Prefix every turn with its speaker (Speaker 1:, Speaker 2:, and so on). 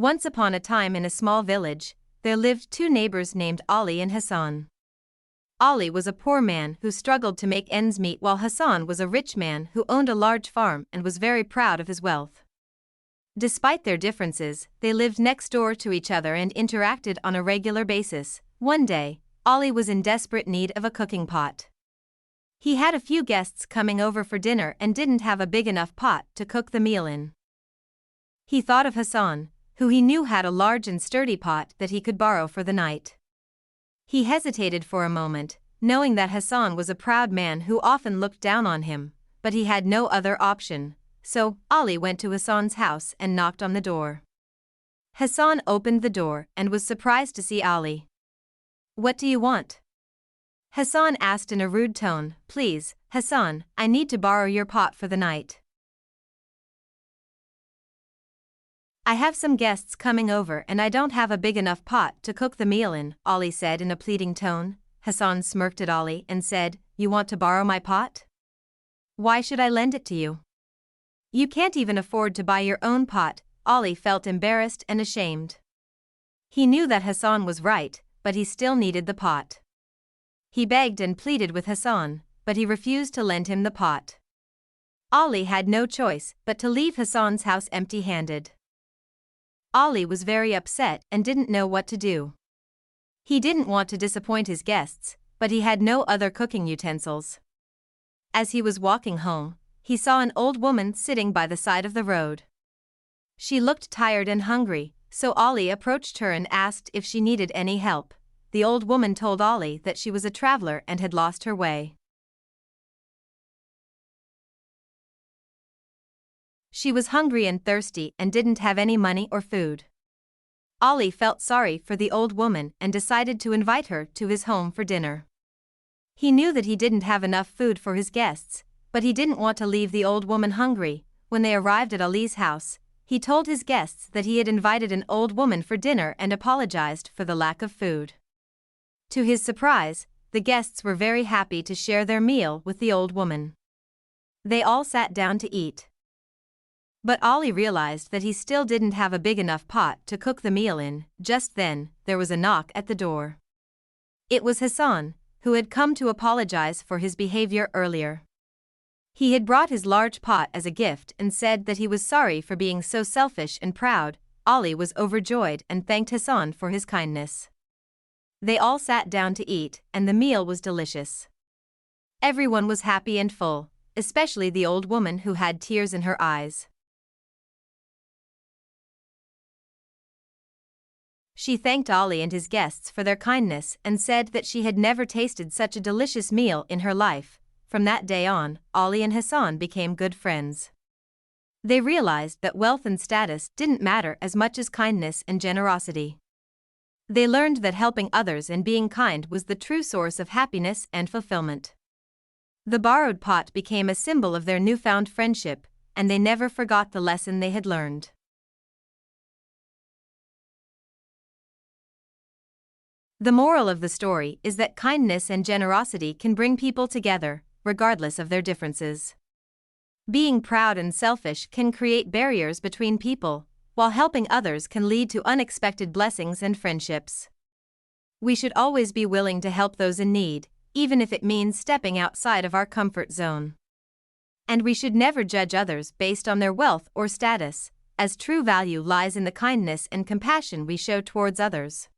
Speaker 1: Once upon a time in a small village, there lived two neighbors named Ali and Hassan. Ali was a poor man who struggled to make ends meet, while Hassan was a rich man who owned a large farm and was very proud of his wealth. Despite their differences, they lived next door to each other and interacted on a regular basis. One day, Ali was in desperate need of a cooking pot. He had a few guests coming over for dinner and didn't have a big enough pot to cook the meal in. He thought of Hassan, who he knew had a large and sturdy pot that he could borrow for the night. He hesitated for a moment, knowing that Hassan was a proud man who often looked down on him, but he had no other option, so Ali went to Hassan's house and knocked on the door. Hassan opened the door and was surprised to see Ali. "What do you want?" Hassan asked in a rude tone. "Please, Hassan, I need to borrow your pot for the night. I have some guests coming over and I don't have a big enough pot to cook the meal in," Ali said in a pleading tone. Hassan smirked at Ali and said, "You want to borrow my pot? Why should I lend it to you? You can't even afford to buy your own pot." Ali felt embarrassed and ashamed. He knew that Hassan was right, but he still needed the pot. He begged and pleaded with Hassan, but he refused to lend him the pot. Ali had no choice but to leave Hassan's house empty-handed. Ali was very upset and didn't know what to do. He didn't want to disappoint his guests, but he had no other cooking utensils. As he was walking home, he saw an old woman sitting by the side of the road. She looked tired and hungry, so Ali approached her and asked if she needed any help. The old woman told Ali that she was a traveler and had lost her way. She was hungry and thirsty and didn't have any money or food. Ali felt sorry for the old woman and decided to invite her to his home for dinner. He knew that he didn't have enough food for his guests, but he didn't want to leave the old woman hungry. When they arrived at Ali's house, he told his guests that he had invited an old woman for dinner and apologized for the lack of food. To his surprise, the guests were very happy to share their meal with the old woman. They all sat down to eat. But Ali realized that he still didn't have a big enough pot to cook the meal in. Just then, there was a knock at the door. It was Hassan, who had come to apologize for his behavior earlier. He had brought his large pot as a gift and said that he was sorry for being so selfish and proud. Ali was overjoyed and thanked Hassan for his kindness. They all sat down to eat, and the meal was delicious. Everyone was happy and full, especially the old woman who had tears in her eyes. She thanked Ali and his guests for their kindness and said that she had never tasted such a delicious meal in her life. From that day on, Ali and Hassan became good friends. They realized that wealth and status didn't matter as much as kindness and generosity. They learned that helping others and being kind was the true source of happiness and fulfillment. The borrowed pot became a symbol of their newfound friendship, and they never forgot the lesson they had learned. The moral of the story is that kindness and generosity can bring people together, regardless of their differences. Being proud and selfish can create barriers between people, while helping others can lead to unexpected blessings and friendships. We should always be willing to help those in need, even if it means stepping outside of our comfort zone. And we should never judge others based on their wealth or status, as true value lies in the kindness and compassion we show towards others.